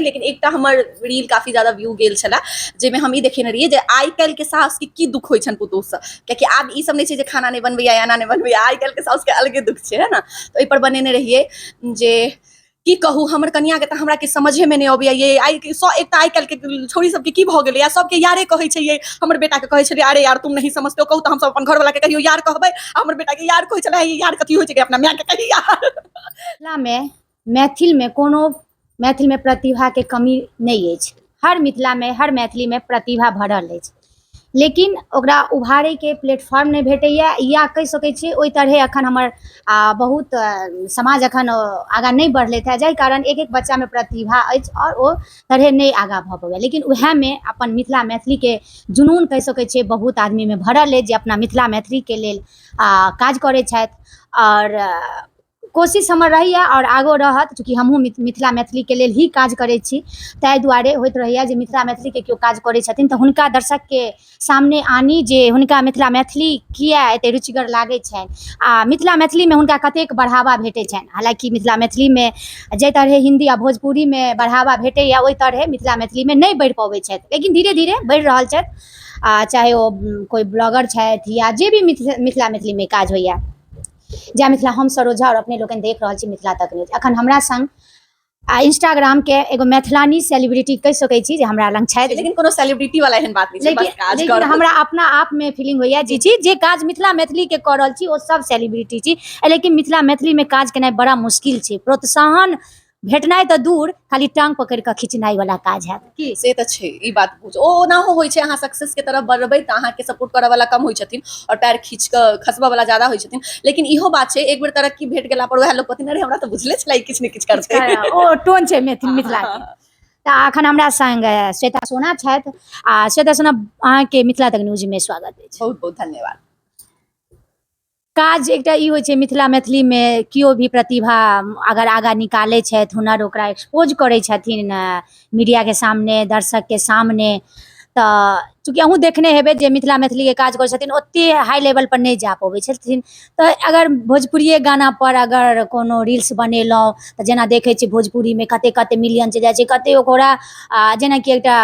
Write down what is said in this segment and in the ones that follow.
लेकिन एक हमर रील काफी ज्यादा व्यू गेल छला जेमे हम ई देखेने रहिए जे आइ काल्हि के सास के की दुख होइ छन पुतोह से क्योंकि आब ई सब नहीं छै जे खाना नहीं बनबैया एना नहीं बनबैया आइ काल्हि के सास के अलगे दुख छै है ना। तो एहि पर बनेने रहिए जे की कहू हमर कन्या के त हमरा के समझे में नहीं अबैया ये आइ एक आइ काल्हि के छोरी सब के की भ गेलै या सबके यारे कहै छै ये हमर बेटा के कहै छलै अरे यार तुम नहीं समझते हो कहू तो हम सब अपन घर वाला के कहियो यार कहबै हमर बेटा के यार कहै छलै ये यार कथी होइ छै अपना माय के कहि यार। में मैथिल में कोनो मैथिल में प्रतिभा के कमी नहीं है। हर मिथिला में हर मैथिली में प्रतिभा भरल है, लेकिन ओकरा उभारे के प्लेटफॉर्म नहीं भेटैया या कह सकै छी ओहि तरह अखन हमर बहुत समाज अखन आगा नहीं बढ़ले था जाहि कारण एक एक बच्चा में प्रतिभा अछि और वो तरह नहीं आगा भ पबैया। लेकिन वह में अपन मिथिला मैथिली के जुनून कह सकै छी बहुत आदमी में भरल है जे अपना मिथिला मैथिली के लेल काज करै छथि और कोशिश हमर रही और आगो रहत चूँकि हमहूँ मिथिला मैथिली के लेल ही काज करै छी ताहि दुआरे होइत रहैया जे मिथिला मैथिली के केओ काज करै छथिन तऽ हुनका दर्शक के सामने आनी जे हुनका मिथिला मैथिली किया एते रुचिगर लागै छनि आ मिथिला मैथिली में हुनका कतेक बढ़ावा भेटै छनि। हालांकि मिथिला मैथिली में जे तरह हिंदी आ भोजपुरी में बढ़ावा भेटैया ओहि तरह मिथिला मैथिली में नहीं बढ़ि पबै छथि, लेकिन धीरे धीरे बढ़ि रहल छथि। चाहे ओ कोई ब्लॉगर छथि या जे भी मिथिला मैथिली में काज होइया जा मिथिला हम सरोजा और अपने लोगन देख रहा मिथिला तक न्यूज। अखन हमरा संग इंस्टाग्राम के एगो मैथिलानी सेलिब्रिटी कह सकै छी जे हमरा लग छथि, लेकिन कोनो सेलिब्रिटी वाला एहन बात नहीं छै, बस काज लेकिन हमरा अपना आप में फीलिंग होइया जे काज मिथिला मैथिली के कर रहल छी ओ सब सेलिब्रिटी छी, लेकिन मिथिला मैथिली में काज केनाइ बड़ा मुश्किल छै। प्रोत्साहन भेटनाइ तो दूर खाली टांग पकड़ के खिंचनाइ वाला काज है कि से तो छै ई बात बुझ ओ ना होइ छै। अहाँ सक्सेस के तरफ बढ़बै त अहाँ के सपोर्ट करे वाला कम होइ छथिन और पैर खींच के खसबा वाला ज्यादा होइ छथिन। लेकिन इहो बात छै एक बेर तरक्की भेट गेला पर वह लोग कथि नहीं हमरा तो बुझले छलै किछ ने किछ करतै ओ टोन छै मिथिला के। तऽ अखन हमरा संग श्वेता सोना छथि आ श्वेता सोना अहाँ के मिथिला तक न्यूज में स्वागत अछि। बहुत बहुत धन्यवाद। काज एकटा ई होइ छै मिथिला मैथिली में कियो भी प्रतिभा अगर आगा निकालै छथि हुनर ओकरा एक्सपोज करै छथिन मीडिया के सामने दर्शक के सामने तऽ चूँकि अहूँ देखने हेबै जे मिथिला मैथिली के काज करै छथिन ओते हाई लेवल पर नहीं जा पबै छथिन। तऽ अगर भोजपुरिये गाना पर अगर कोनो रील्स बनेलहुँ तऽ जेना देखै छी भोजपुरी में कते कते मिलियन चलि जाइ छै कते ओकरा जेनाकि एकटा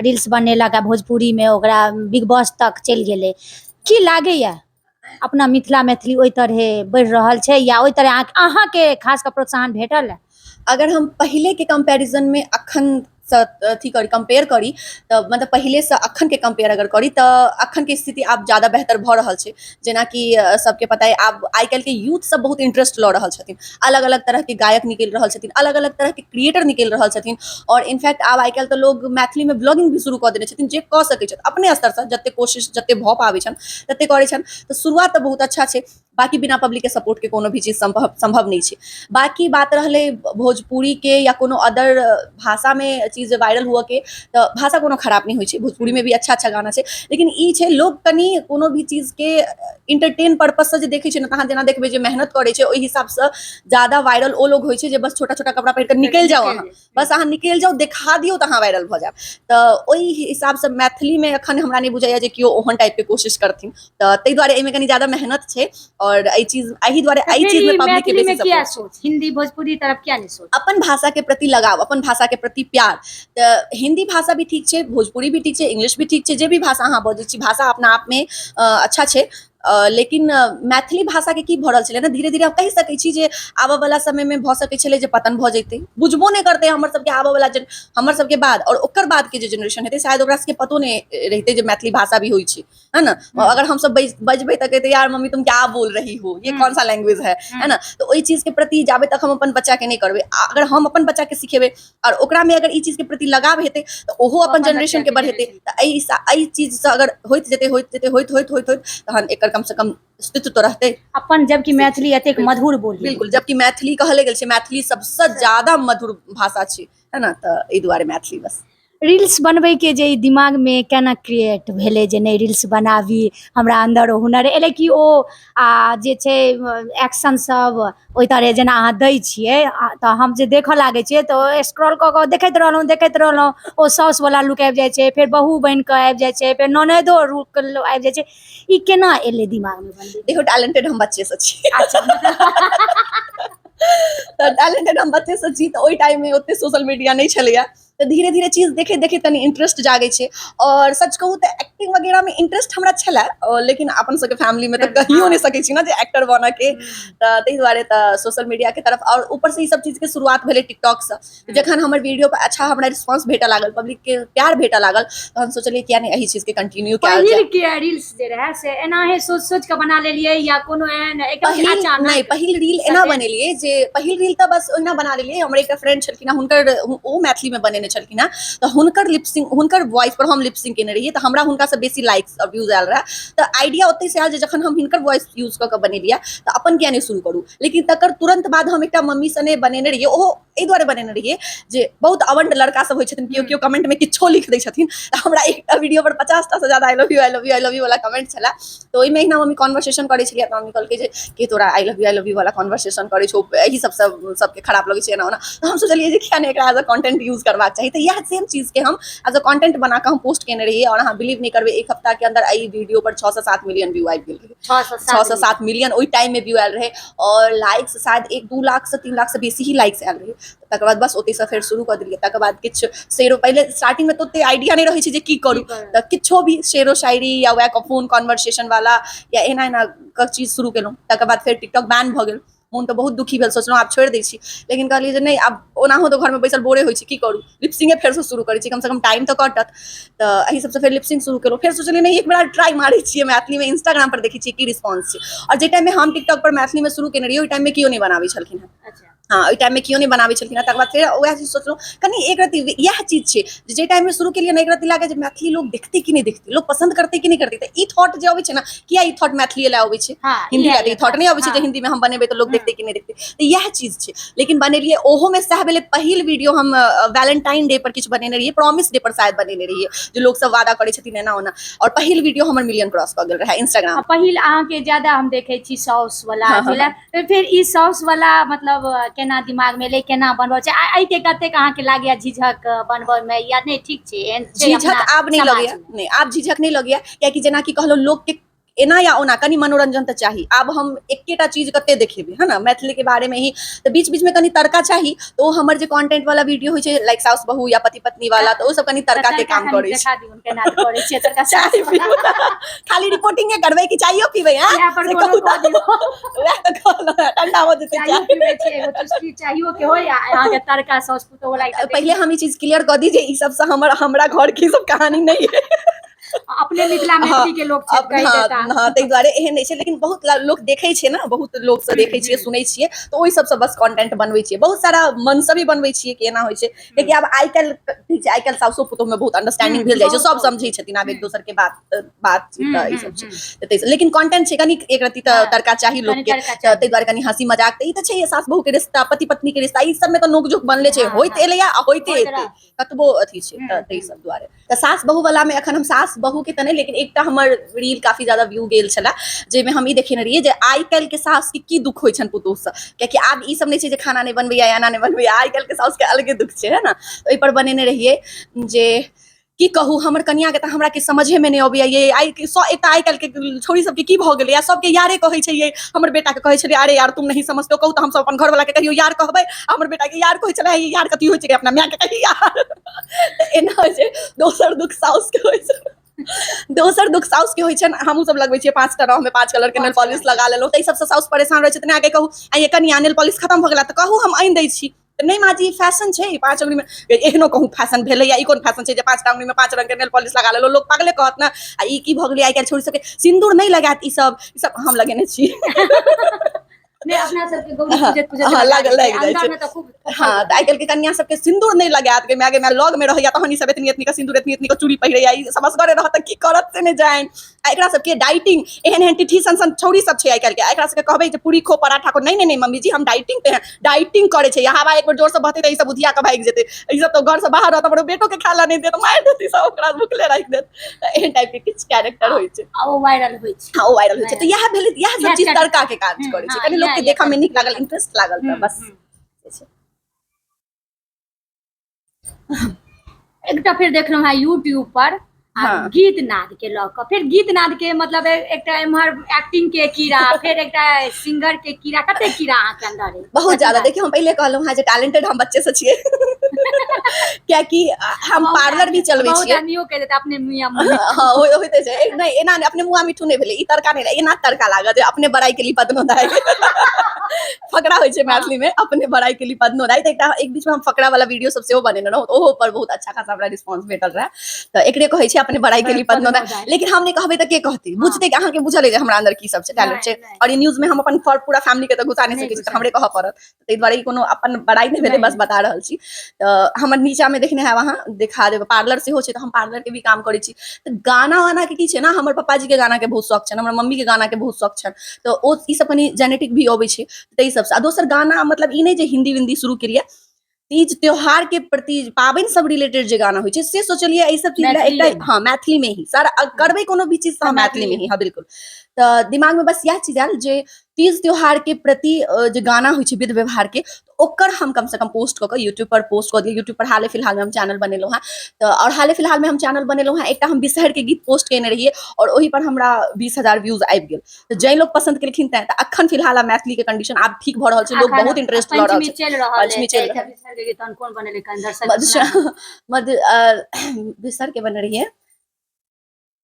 रील्स बनेलक आ भोजपुरी में ओकरा बिग बॉस तक चलि गेलै। की लागैया अपना मिथिला मैथिली ओहि तरह बढ़ि रहल छै या ओहि तरह अहाँ के खास कर प्रोत्साहन भेटल है? अगर हम पहले के कंपैरिजन में अखन अथी करी कंपेयर करी तो मतलब पहले से अखन के कंपेयर अगर करी तो अखन के स्थिति आप ज्यादा बेहतर भ रहल छै। जेना कि सबके पता है आप आइ काल्हि के यूथ सब बहुत इंटरेस्ट ल रहल छथिन, अलग अलग तरह के गायक निकल रहल छथिन, अलग अलग तरह के क्रिएटर निकल रहल छथिन और इनफैक्ट आब आइ काल्हि तो लोग मैथिली में ब्लॉगिंग भी शुरू कर देने छथिन जे क सकै छथि अपने स्तर से जते कोशिश जते भ पाबै छन तते करै छन। तो शुरुआत तो बहुत अच्छा छै, बाकी बिना पब्लिक के सपोर्ट के कोनो भी चीज संभव नहीं छै। बाकी बात रहले भोजपुरी के या कोनो अदर भाषा में चीज वायरल हुआ के तो भाषा कोनो खराब नहीं होइ छै, भोजपुरी में भी अच्छा अच्छा गाना छै। लेकिन ई छै लोग कनी कोनो भी चीज के इंटरटेन पर्पज से जे देखै छै ना अहाँ जेना देखबै जे मेहनत करे छै ओहि हिसाब से ज्यादा वायरल ओ लोग होइ छै जे बस छोटा छोटा कपड़ा पहिर के निकल जाओ अहाँ बस अहाँ निकल जाओ देखा दियो त अहाँ वायरल भ जाब। तो ओहि हिसाब से मैथिली में अखन हमरा नहीं बुझाइया जे कियो ओहन टाइप के कोशिश करथिन तो तै दुआरे एमे कनी ज्यादा मेहनत छै और एहि चीज एहि दुआरे एहि चीज में पब्लिक के बेसी सपोर्ट सोच हिंदी भोजपुरी तरफ क्या नहीं सोच अपन भाषा के प्रति लगाव अपन भाषा के प्रति प्यार। तो हिंदी भाषा भी ठीक छै, भोजपुरी भी ठीक छै, इंग्लिश भी ठीक छै, जे भी भाषा अहाँ बजै छी भाषा अपना आप में अच्छा छै। लेकिन मैथिली भाषा के की भरल छलै ना धीरे धीरे आप कहि सकै छी जे आबऽ वाला समय में भ सकै छलै जे पतन भ जैते बुझबो नहीं करते हमर सबके आबऽ वाला हमर सबके बाद और ओकर बाद के जे जनरेशन हेतै शायद ओकरा सबके पतो नहीं रहते जे मैथिली भाषा भी होइ छै है ना। अगर हम सब बजबै त कहते यार मम्मी तुम क्या बोल रही हो ये कौन सा लैंग्वेज है ना। तो ओहि चीज के प्रति जाबे तक हम अपन बच्चा के नहीं करबै अगर हम अपन बच्चा के सिखेबै और ओकरा में अगर ई चीज के प्रति लगाव हेतै तो ओहो अपन जनरेशन के बढ़ेतै। तो एहि चीज से अगर होइत जेतै तहन एकर कम से कम अस्तित्व तो रहते अपन जबकि मैथिली एतेक मधुर बोली बिल्कुल जबकि मैथिली कहले गेल छै मैथिली सबसे ज्यादा मधुर भाषा छै है ना। तो एहि दुआरे मैथिली बस रील्स बनबै के जे दिमाग में केना क्रिएट भेलै जे नहीं रील्स बनाबी हमरा अंदर हुनर एलै कि ओ जे छै एक्शन सब ओहि तरह जेना अहाँ दै छियै तऽ हम जे देखऽ लागै छियै तऽ स्क्रॉल कऽ कऽ देखैत रहलहुँ ओ साउस वाला लुक आबि जाइ छै फेर बहू बनि कऽ आबि जाइ छै फेर ननैदो लुक आबि जाइ छै। ई केना एलै दिमाग में बनबै? देखो टैलेंटेड हम बच्चे से छी तो टैलेंटेड हम बच्चे से छी, तो ओहि टाइम में ओते सोशल मीडिया नहीं छलैया, तो धीरे धीरे चीज देखे देखे तनी इंटरेस्ट जागे छे। और सच कहूँ तो एक्टिंग वगैरह में इंटरेस्ट हमरा छला, लेकिन अपन सबके फैमिली में तो कहियो नहीं सकै छी ना जे एक्टर बना के, तो तै दुआरे तो सोशल मीडिया के तरफ, और ऊपर से ई सब चीज के शुरुआत भेले टिकटॉक से। जखन हमर वीडियो पर अच्छा हमरा रिस्पांस भेटा लागल, पब्लिक के प्यार भेटा लागल, तो हम सोचलिए किया नहीं एही चीज के कंटिन्यू कयल जाय। पहिल के रील्स जे रहे से एनाहे सोच सोच के बना लेलिए या कोनो एहन एकदम पहिल अचानक? नहीं, पहिल रील एना बनेलिए जे पहिल रील तो बस ओहिना बना लेलिए। हमर एकटा फ्रेंड छलखिन, हुनकर ओ मैथिली में बनेने छलखिन, तो हुनकर लिपसिंग, हुनकर वॉइस पर हम लिपसिंग केने रहिए, तो हमरा हुनका से बेसी लाइक्स और व्यूज आयल रहा। तो आइडिया ओते से आयल जे जखन हम हिनकर वॉइस यूज क के बनेलिया, तो अपन किया नहीं शुरू करू। लेकिन तकर तुरंत बाद हम एकटा मम्मी सने बनेने रहिए, ओहो एहि दुआरे बनेने रहिए जे बहुत अवंड लड़का सब होइ छथिन, केओ केओ कमेंट में किछो लिख दै छथिन, तो हमरा एकटा वीडियो पर 50टा से ज्यादा I love U I love U I love U वाला कमेंट छला। तो ओहिमे ना मम्मी कन्वर्सेशन करे छलिए, तो मम्मी कहलकै जे के तोरा आई लव यू वाला कन्वर्सेशन करे छौ, एही सबके खराब लगे छै एना ओना। तो हम सोचलिए जे किया नहीं एकरा एज अ कंटेंट यूज करबाक चाहिए। तो यह सेम चीज के हम एज अ कंटेंट बना के हम पोस्ट केने रहिए, और अहाँ बिलीव नहीं करबे, एक हफ्ता के अंदर आई वीडियो पर 6 से 7 मिलियन व्यू आबि गेल रहे। 6 से 7 मिलियन ओहि टाइम में व्यू आयल रहे, और लाइक्स शायद 1-2 लाख से 3 लाख से बेसी ही लाइक्स आयल रहे। तकर बाद बस ओते से फेर शुरू कर दिलिए। तकर बाद किछ शेरो, पहले स्टार्टिंग में तो ओते आइडिया नहीं रहे छै जे की करू, तो किछो भी शेरो शायरी या वह फोन कन्वर्सेशन वाला या एना एना क चीज शुरू केलहुँ। तकर बाद फेर टिकटॉक बैन भ गेल, मोन तो बहुत दुखी भेल, सोचलहुँ आब छोड़ि दै छी। लेकिन कहलिए जे नहीं, आब ओनाहो तो घर में बैसल बोरे होइ छै, की करू, लिपसिंगे फेर से शुरू करै छी, कम से कम टाइम तो कटत। तो एही सबसे फेर लिपसिंग शुरू केलहुँ। फेर सोचलिए नहीं, एक बार ट्राई मारै छियै मैथिली में, इंस्टाग्राम पर देखै छियै की रिस्पांस छै। और जे टाइम में हम टिकटॉक पर मैथिली में शुरू केने रहिए, ओहि टाइम में कियो नहीं बनाबै छलखिन हँ। अच्छा हाँ, ओहि टाइम में कियो नहीं बनाबै छलखिन। तकर बाद फेर वएह चीज सोचलहुँ, कनी एक रति यह चीज छै जे टाइम में शुरू केलिए ना, एक रति लागे जे मैथिली लोग देखते कि नहीं देखते, लोग पसंद करते कि नहीं करते। तो ई थॉट जे अबै छै ना, किया ई थॉट मैथिली ला अबै छै, हिंदी ला तो ई थॉट नहीं अबै छै जे हिंदी में हम बनेबै तो लोग देखते कि नहीं देखते। तो यह चीज छै। लेकिन बनेलिए, ओहो में सह भेले पहिल वीडियो हम वैलेंटाइन डे पर किछ बनेने रहिए, प्रॉमिस डे पर शायद बनेने रहिए, जे लोग सब वादा करै छथिन एना ओना। और पहिल वीडियो हमर मिलियन क्रॉस क गेल रहे इंस्टाग्राम। पहिल अहाँ के ज्यादा हम देखे छी सॉस वाला हाँ, हाँ, जिला, तो फिर ई सॉस वाला मतलब केना दिमाग में ले, केना बनबो छै, आई के कते अहाँ के लागया झिझक बनबो में, या नहीं ठीक छै एहन छै झिझक अपना आब नहीं समाज लगैया, में? नहीं आब झिझक नहीं लगैया, कियाकि जेना कि कहलो लोग के एना या ओना कनी मनोरंजन तो चाहिए। आब हम एकेटा चीज कते देखेबे, है ना, मैथिली के बारे में ही, तो बीच बीच में कनी तड़का चाहिए। तो हमर जे कंटेंट वाला वीडियो होइ छै, लाइक साउस बहू या पति पत्नी वाला, तो ओ सब कनी तड़का के काम करे छै। देखा दियौ केना करे छै तड़का चाय पीबू खाली रिपोर्टिंग करबै कि चाइयो पीबै, हैं यहाँ पर से कोनो कहू कह दियौ। तो वह तो कहलो ठंडा हो जेतै चाइयो चाय। पीबै छै, एगो चुस्की चाहियो के होय, अहाँ के तड़का सॉस पुतो वाला एकटा पहले हम ई चीज क्लियर कर दी जे ई सब से हमरा घर की सब कहानी नहीं है। अपने मिथिला मैथिली के लोग छै कहि देता। हाँ, ताहि दुआरे एहन नहीं छै। लेकिन बहुत लोग देखै छै ना, बहुत लोग से देखै छियै, सुनै छियै, तो ओहि सबसे बस कंटेंट बनबै छियै। बहुत सारा मन से भी बनबै छियै कि एना होइ छै, कियाकि आब आइ काल्हि ठीक छै, आइ काल्हि साउसो पुतोह में बहुत अंडरस्टैंडिंग भेल जाइ छै, सब समझै छथिन आब एक दोसर के बातचीत, ई सब छै। लेकिन कंटेंट छै कनी एक रति तो तड़का चाही लोग के, ताहि दुआरे कनी हंसी मजाक, तो ई तो छै सास बहू के रिश्ता, पति पत्नी के रिश्ता, ई सब में तो नोक जोक बनले छै, होइत एलैया आ होइते एतै, कतबो अथी छै। ताहि सब दुआरे तो सास बहू वाला में अखन हम सास बहू के तने, लेकिन एकटा हमर रील काफी ज्यादा व्यू गेल छला, जेमे हम ई देखेने रहिए जे आइ काल्हि के सास के की दुख होइ छन पुतोह से, कियाकि आब ई सब नहीं छै जे खाना नहीं बनबैया या एना नहीं बनबैया, आइ काल्हि के सास के अलगे दुख छै, है ना। तो ओहि पर बनेने रहिए जे की कहू, हमर कनिया के तो हमरा के समझे में नहीं अबैया, ये एक आइ काल्हि के छोरी सबके की भ गेलै, या सबके यारे कहै छै। ये हमर बेटा के कहै छलै, अरे यार तुम नहीं समझते हो, कहू तो हम सब अपन घर वाला के कहियो यार कहबै, हमर बेटा के यार कहै छलै, ये यार कथी होइ छै, अपना माय के कही यार। एना होइ छै, दोसर दुख साउस के होइ छै, दोसर दुख साउस के होइ छै। हमहूँ सब लगबै छियै 5 टा में 5 कलर के नेल पॉलिश लगा लेलहुँ, तो ई सबसे साउस परेशान रहै छथिन। आगे कहू आ ये कनिया नेल पॉलिश खत्म भ गेला, तो कहू हम आनि दै छी, नहीं माँ जी फैशन छै 5 अंगुरी में, एहनो कहूँ फैशन भेलै, या ई कोन फैशन छै जे 5 टा अंगुरी में 5 रंग के नेल पॉलिश लगा लेलो, लोग पागले कहत ना। आ ई की भ गेलै, आइ काल्हि छोरी सबके सिन्दूर नहीं लगात, ई सब हम लगेने छी। नहीं अपना सबके गौरी पूजत हाँ, लग जाइ अंदर छै। में तो खूब हाँ, आइ काल्हि के कन्या सबके सिन्दूर नहीं लगात, के मागे में लग में रहैया, तहन ई सब एतनी एतनी के सिन्दूर, एतनी एतनी के चूड़ी पहिरैया, ई सब असगरे रहत त की करत से नहीं जाइन। आ एकरा सबके डाइटिंग, एहन एहन टिठी सन छौरी सब छै आइ काल्हि के, एकरा सबके कहबै जे पूरी खो पराठा खो, नहीं नहीं नहीं मम्मी जी हम डाइटिंग पे हैं, डाइटिंग करे छै, हवा एक बार जोर से बहते त ई सब बुधिया के भाग जेतै, ई सब तो घर से बाहर रहत, हमरो बेटो के खाला नहीं देत, मार देत, ई सब ओकरा भुखले राख देत। एहन टाइप के किछ कैरेक्टर होइ छै, ओ वायरल होइ छै। हाँ ओ वायरल होइ छै। तो यह भेलै, यह सब चीज तड़का के काज करे छै, कनी लोग के देखा में नीक लागल, इंटरेस्ट लागल, त बस एकटा फिर देखलहुँ है यूट्यूब पर हाँ। गीत नाद के लऽ कऽ फिर गीत नाद के मतलब एकटा एम्हर एक्टिंग के कीड़ा फिर एकटा सिंगर के कीड़ा कते कीड़ा अहाँके अंदर है बहुत ज्यादा। देखिए हम पहले कहलहुँ हाँ जे टैलेंटेड हम बच्चे से छियै कियाकि हम पार्लर भी चलबै बहुत छियै। आदमियों के देता अपने मियां हाँ होइते छै। नहीं एना नहीं, अपने मुँह मिठू नहीं भेलै, ई तड़का नहीं एना तड़का लागत जे अपने बड़ाई के लिए पदनो दाय फकरा होइ छै मैथिली में, अपने बड़ाई के लिए पदनो दाय। तऽ एक बीच में हम फकरा वाला वीडियो सब सेहो बनेने रहौं, ओहो पर बहुत अच्छा खासा हमरा रिस्पांस भेटल रहा। तऽ एकरे कहै छै अपने बड़ाई के लिए पदनो दाय। लेकिन हम नहीं कहबै तऽ के कहतै, बुझतै कि अहाँ के बुझल है जे हमरा अंदर की सब छै, टैलेंट छै। और ये न्यूज में हम अपन पूरा फैमिली के तऽ घुसा नहीं सकै छी, तऽ हमरे कहऽ पड़त। ताहि दुआरे ई कोनो अपन बड़ाई नहीं भेलै, बस बता रहल छी। तऽ हमर नीचा में देखने हैब अहाँ, देखा देब पार्लर सेहो छै, तऽ हम पार्लर के भी काम करै छी। तऽ गाना वाना के की छै ना, हमर पप्पा जी के गाना के बहुत शौक छनि, हमर मम्मी के गाना के बहुत शौक छनि। तऽ ओ ई सब कनी जेनेटिक भी अबै छै, ताहि सबसँ। आ दोसर गाना मतलब ई नहि जे हिंदी विंदी शुरू केलियै, तीज त्योहार के प्रति पाबनि सब रिलेटेड जे गाना होइ छै से सोचलिए एहि सब चीज एकटा हाँ मैथिली में ही सर करबै कोनो भी चीज तऽ मैथिली में ही। हाँ बिल्कुल। तऽ दिमाग में बस यह चीज आयल जे तीज त्योहार के प्रति जे गाना होइ छै विध व्यवहार के, ओकर हम कम से कम पोस्ट कऽ के यूट्यूब पर पोस्ट कऽ दिए। यूट्यूब पर हाले फिलहाल में हम चैनल बनेलहुँ हैं, तऽ और हाले फिलहाल में हम चैनल बनेलहुँ हैं, एकटा हम बिसहर के गीत पोस्ट केने रहिए और ओहि पर हमरा 20,000 व्यूज आबि गेल। तऽ जे लोग पसंद केलखिन तऽ अखन फिलहाल मैथिली के कंडीशन आब ठीक भऽ रहल छै, लोग बहुत इंटरेस्ट लऽ रहल छै। पंचमी चलि रहल है। कौन बनेले कंदर बिसहर के बने रहिए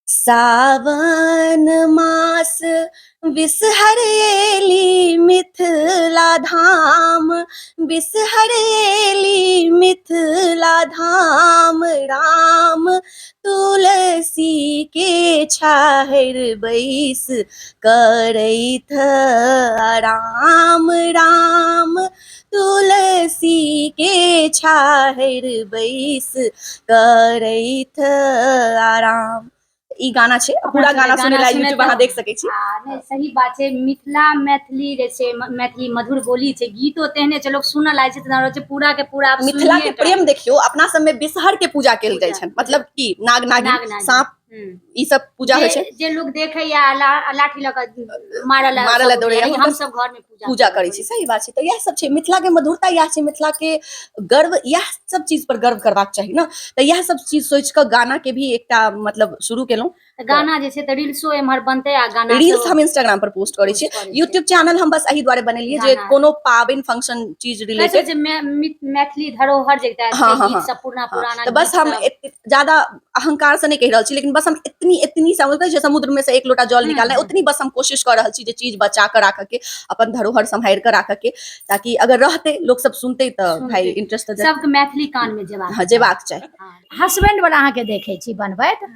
सावन मास बिसहर एली मिथिला धाम, बिसहर एली मिथिला धाम, राम तुलसी के छाहर बैस करैथ राम, राम तुलसी के छाहर बैस करैथ आराम। ई गाना छै, पूरा गाना सुनै ला यूट्यूब अहाँ देख सकै छी। नहीं सही बात छै। मिथिला मैथिली जैसे मैथिली मधुर बोली छै, गीतो तेहने छै, लोग सुनऽ लागै छै पूरा के पूरा मिथिला के प्रेम देखियो। अपना सब में बिसहर के पूजा कयल जाइ छनि, मतलब की नाग नागिन सांप ई सब पूजा होइ छै। जे लोग देखैया लाठी लऽ कऽ मारल दौड़ैया, हम सब घर में पूजा करै छी। सही बात छै। तऽ इएह सब छै मिथिला के मधुरता, इएह छै मिथिला के गर्व, इएह सब चीज पर गर्व करबाक चाही ना। तऽ इएह सब चीज सोच कऽ गाना के भी एकटा मतलब शुरू केलहुँ। गाना जे छै तऽ रील्सो एम्हर बनतै आ गाना रील्स हम इंस्टाग्राम पर पोस्ट करै छी। यूट्यूब चैनल हम बस एही दुआरे बनेलिए जे कोनो पाबनि फंक्शन चीज रिलेटेड मैथिली धरोहर जे गीत सब पुराना तो बस हम ज्यादा अहंकार से नहीं कह रहल छी, लेकिन बस हम इतनी समझते हैं समुद्र में से एक लोटा जल निकालना है, उतनी बस हम कोशिश कर रहल छी जे चीज बचा कर राख के, अपन धरोहर संभाल कर राख के, ताकि अगर रहते लोग सब सुनते तो भाई इंटरेस्ट सबके मैथिली कान में जेबाक चाही। हस्बैंड वाला अहाँ के देखे छी बनबैत,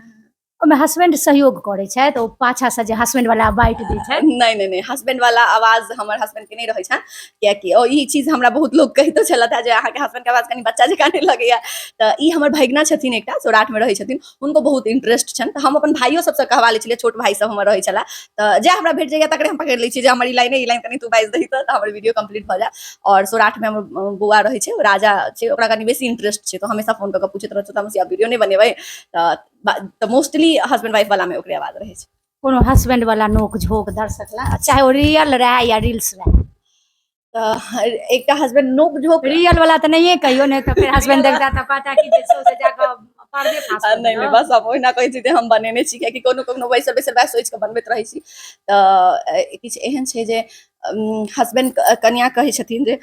ओमे हस्बैंड सहयोग करे छै तो पाछा से जे हस्बैंड वाला बाइट दै छै। नहीं हस्बैंड वाला आवाज हमर हस्बैंड के नहीं रहे छन, कियाकि ओ ई चीज हमरा बहुत लोग कहितो छलत है जे अहाँ के हस्बैंड के आवाज कनी बच्चा जकां नहीं लगैया। तऽ ई हमर भगिना छथिन, एकटा सौराठ में रहै छथिन, उनको बहुत इंटरेस्ट छन। तऽ हम अपन भाइयों सबसे कहवा लै छलिए, छोट भाई सब हमर रहै छला, तऽ जे हमरा भेट जाइया तकरे हम पकड़ लै छी जे हमर ई लाइन कनी तू बाइज दही तऽ हमर वीडियो कंप्लीट भ जाए। और सौराठ में हमर बौआ रहै छै, राजा छै, ओकरा कनी बेसी इंटरेस्ट छै, तो हमेशा फोन क के पूछैत रहै छै त हम वीडियो नहीं बनेबै। तऽ मोस्टली हस्बैंड वाइफ वाला में ओकरे आवाज रहै छै। कोनो हस्बैंड वाला नोक झोंक दर्शक ला, चाहे वो रियल रहे या रील्स रहे। एक हस्बैंड नोक झोंक रियल वाला तो नहीं है कहियो, नहीं तो फिर हस्बैंड देखता तो पता कि जे सो से जाकर पर्दे फांस कर नहीं बस हम ओहिना कहै छी जे हम बनेने छी, कियाकि कोनो बैसल वएह सोच के बनबैत रहै छी। तऽ किछु एहन छै जे हस्बैंड कनिया कहै छथिन जे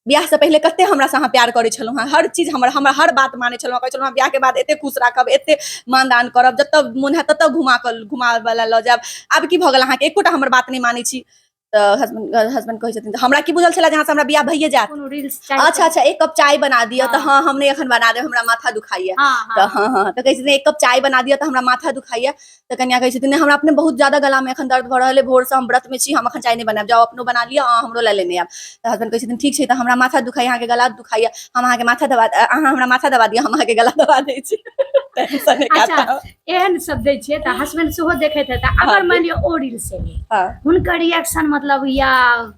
बियाह से पहले कते हमरा से अहाँ प्यार करै छलहुँ हैं, हर चीज हमर हर बात मानै छलहुँ, कहै छलहुँ बियाह के बाद एते खुश राखब, एते मानदान करब, जतऽ मोन है ततऽ घुमाबे लऽ जायब, आब की भऽ गेल अहाँके एकोटा हमर बात नहीं मानै छी। तऽ हस्बैंड कहै छथिन हमरा की बुझल छला जहाँ से हमरा बियाह भइए जायत। अच्छा एक कप चाय बना दिया तो हाँ हम नहीं अखन बना देब, हमरा माथा दुखाइए। तो हाँ तो कहै छथिन एक कप चाय बना दिया तो हमरा माथा दुखाइए। तो कन्या कहै छथिन हमरा अपने बहुत ज्यादा गला में अखन दर्द भऽ रहल है, भोर से हम व्रत में छी, हम अखन चाय नहीं बनाब, जाओ अपनो बना लिया, हमरो ला लेने आब। तो हस्बैंड कहै छथिन ठीक छै, तो हमरा माथा दुखाइए, अहाँके गला दुखाइए, हम अहाँके माथा दबा, अहाँ हमरा माथा दबा दिया, हम अहाँके गला दबा दै छी। अच्छा एहन सब दै छियै तऽ हस्बैंड सेहो देखैत हेता, अगर मान लियो ओ रील्स हुनकर रिएक्शन मतलब या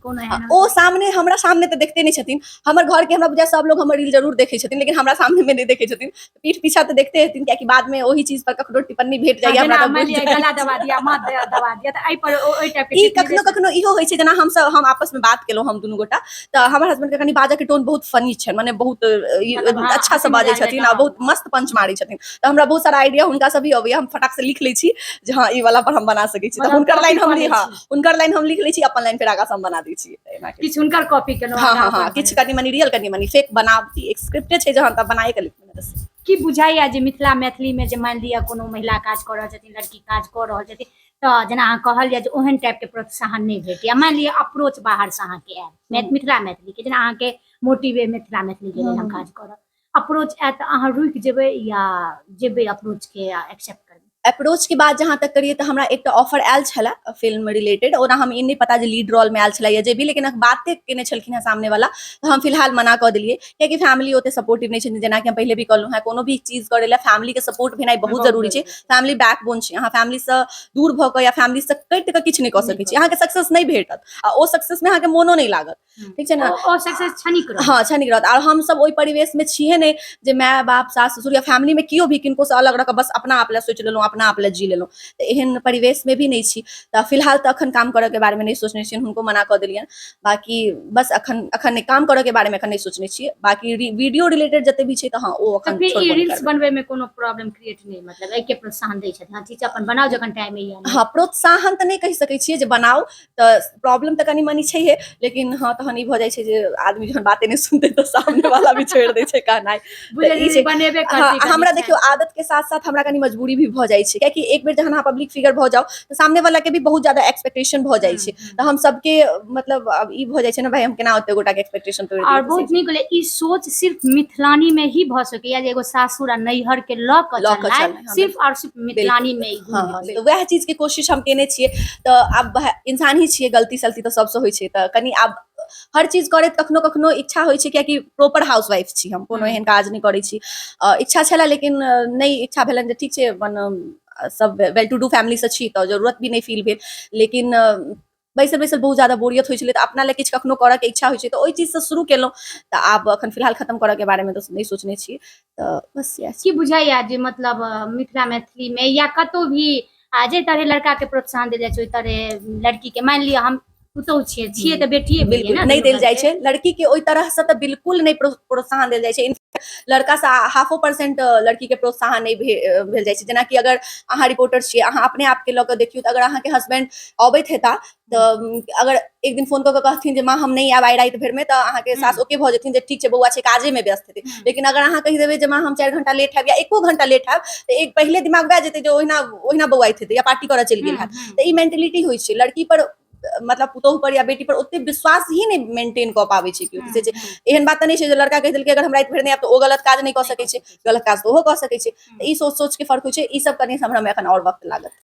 कोनो एहन ओ सामने हमरा सामने तो देखते नहीं छथिन, हमर घर के हमरा बुझा सब लोग हमर रील जरूर देखे छथिन, लेकिन हमरा सामने में नहीं देखे छथिन, पीठ पीछा तो देखते हेथिन, कियाकि बाद में ओही चीज पर ककरो टिप्पणी भेट जाइया, हमरा तो बुझ जाइया गला दबा दिया, माथ दबा दिया, त एहि पर ओइ टाइप के ई कखनो इहो होइ छै, जेना हम आपस में बात केलहुँ हम दुनू गोटा, तऽ हमर हस्बैंड के कनी बाजऽ के टोन बहुत फनी छै, माने बहुत अच्छा से बाजै छथिन आ बहुत मस्त पंच मारै छथिन, तऽ हमरा बहुत सारा आइडिया हुनका से भी अबैया हम फटाक से लिख लै छी जे हाँ ई वाला पर हम बना सकै छी, तऽ मतलब हुनकर लाइन हम copy कऽ लै हाँ छी। हुनकर लाइन हम लिख लै छी, अपन लाइन फेर आगाँ से हम बना दै छी, एना के। किछु हुनकर कॉपी केलहुँ हाँ आगाँ हाँ हाँ अपन किछु बनेलहुँ। कनि मनि रियल कनि मनि फेक बनाबती, एक स्क्रिप्टे छै जहन तऽ बनाए के लिखबै बस। की बुझाइया जे मिथिला मैथिलीमे जे मानि लिअ कोनो महिला काज कऽ रहल छथिन, लड़की काज कऽ रहल छथिन, तऽ जेना अहाँ कहल जाए जे ओहन टाइपके प्रोत्साहन नहि भेटैया, मानि लिअ अप्रोच बाहरसँ अहाँके आयल मिथिला मैथिलीके, जेना अहाँके मोटिवे मिथिला मैथिलीके लेल हम काज करब, अप्रोच आयत तऽ अहाँ रुकि जेबै या जेबै अप्रोचके एक्सेप्ट करबै? अप्रोच के बाद जहाँ तक करिए तो हमरा एक ऑफर आयल छला फिल्म रिलेटेड, ओना हम ई नहीं पता जे लीड रोल में आयल छला या जे भी, लेकिन बातें केने छलखिन है सामने वाला, तो हम फिलहाल मना कऽ देलिए, कियाकि फैमिली ओते सपोर्टिव नहीं छथिन, जेना कि हम पहले भी कहलहुँ है, कोनो भी चीज करे ला फैमिली के सपोर्ट भेनाइ बहुत जरूरी छै, फैमिली बैकबोन छै, अहाँ फैमिली से दूर भऽ कऽ या फैमिली से कटि कऽ किछु नहि कऽ सकै छी, अहाँके सक्सेस नहीं भेटत आ ओ सक्सेस में अहाँके मोनो नहीं लागत, ठीक छै ने, ओ सक्सेस क्षणिक रहत। हाँ क्षणिक रहत, और हम सब ओहि परिवेश में छिए नहीं जे माय बाप सास ससुर या फैमिली में कियो भी किनको से अलग रह कऽ बस अपना आप ला सोचि लेलहुँ, अपना आप ला जी लेलहुँ, तऽ एहन परिवेश में भी नहीं छी, तऽ फिलहाल तऽ अखन काम करऽ के बारे में नहीं सोचने छियै, हुनको मना कऽ देलियनि, बाकी बस अखन अखन काम करऽ के बारे में अखन नहीं सोचने छियै, बाकी वीडियो रिलेटेड जते भी छै तऽ हाँ ओ तऽ अखन फिर ई छोड़बो नहीं रील्स करबै। बनबै में कोनो प्रॉब्लम क्रिएट नहीं, मतलब एहि के प्रोत्साहन दै छथिन, हाँ ठीक छै अपन बनाओ जखन टाइम अइया। हाँ प्रोत्साहन तऽ नहीं कहि सकै छियै जे बनाउ, तऽ प्रॉब्लम तऽ कनि मनी छैहे, लेकिन हाँ तहन ई भऽ जाइ छै जे आदमी जहन बाते नहीं सुनतै तऽ सामने वाला भी छोड़ि दै छै कहनाइ, बुझे तऽ ई जे छै बनेबे हाँ करती हमरा कनी देखियौ आदत के साथ साथ हमरा कनि मजबूरी भी भऽ जाइ छै, कियाकि एक बेर जहन अहाँ पब्लिक फिगर भऽ जाउ तऽ सामने वाला के भी बहुत ज्यादा एक्सपेक्टेशन भऽ जाइ छै, तऽ हम सबके मतलब अब ई भऽ जाइ छै ने भाई हम केना ओते गोटा के एक्सपेक्टेशन तोड़ि और दियै, बहुत नीक ई सोच सिर्फ मिथिलानी में ही भऽ सकैया जे एगो सासुर आ नैहर के लऽ कऽ चलनाइ सिर्फ और सिर्फ मिथिलानी में ही हाँ गुण हाँ हेतै। वएह चीज के कोशिश हम केने छियै, तऽ आब इंसान ही छियै, गलती सलती तऽ सबसँ होइ छै, तऽ कनि आब हर चीज करैत कखनो कखनो इच्छा होइ छै, कियाकि प्रॉपर हाउसवाइफ छी हम, कोनो एहन काज नहीं करै छी, इच्छा छला लेकिन नहीं इच्छा भेलनि जे ठीक छै अपन सब वेल टू डू फैमिली से छी तऽ जरूरत भी नहीं फील भेल, लेकिन बैसल बैसल बहुत ज्यादा बोरियत होइ छलै, तऽ अपना ले किछु कखनो करऽ के इच्छा होइ छै तऽ ओहि चीज से शुरू केलहुँ, तऽ आब अखन फिलहाल खत्म करऽ के बारे में तऽ नहीं सोचने छियै, तऽ बस इएह की बुझाइया जे मतलब मिथिला मैथिली में या कतौ भी जे तरह लड़का के प्रोत्साहन देल जाइ छै ओहि तरह लड़की के, मानि लिअ हम पुतहु छियै तऽ बेटिए भेलिए बिल्कुल ना, नहीं दुनू देल घर जाइ के। छै, लड़की के ओहि तरह से तऽ बिल्कुल नहीं प्रोत्साहन देल जाइ छै, लड़का से 0.5% लड़की के प्रोत्साहन नहीं भेल जाइ छै, जेना कि अगर अहाँ रिपोर्टर छियै, अहाँ अपने आप के लऽ कऽ देखियौ तऽ अगर अहाँके हस्बैंड अबैत हेता तऽ अगर एक दिन फोन कऽ के कहथिन जे माँ हम नहीं आब आइ राति भर में, तऽ अहाँके सास ओके भऽ जेथिन जे ठीक छै बौआ छै काजे में व्यस्त हेतै, लेकिन अगर अहाँ कहि देबै जे माँ हम 4 घंटा लेट आयब या 1 घंटा लेट आयब, तऽ एक पहले दिमाग वएह जेतै जे ओहिना ओहिना बौआइत हेतै या पार्टी करऽ चलि गेल हैत, तऽ ई मेंटेलिटी होइ छै लड़की पर, मतलब पुतहु पर या बेटी पर ओते विश्वास ही नहीं मेंटेन कऽ पाबै छै केओ, से एहन बात तऽ नहीं छै जे लड़का कहि देलकै अगर हम राति भर नहीं आयब तऽ ओ गलत काज नहीं कऽ सकै छै, गलत काज तऽ ओहो कऽ सकै छै, तऽ ई सोच सोच के फर्क होइ छै, ई सब करने से हमरा में एखन और वक्त लागत।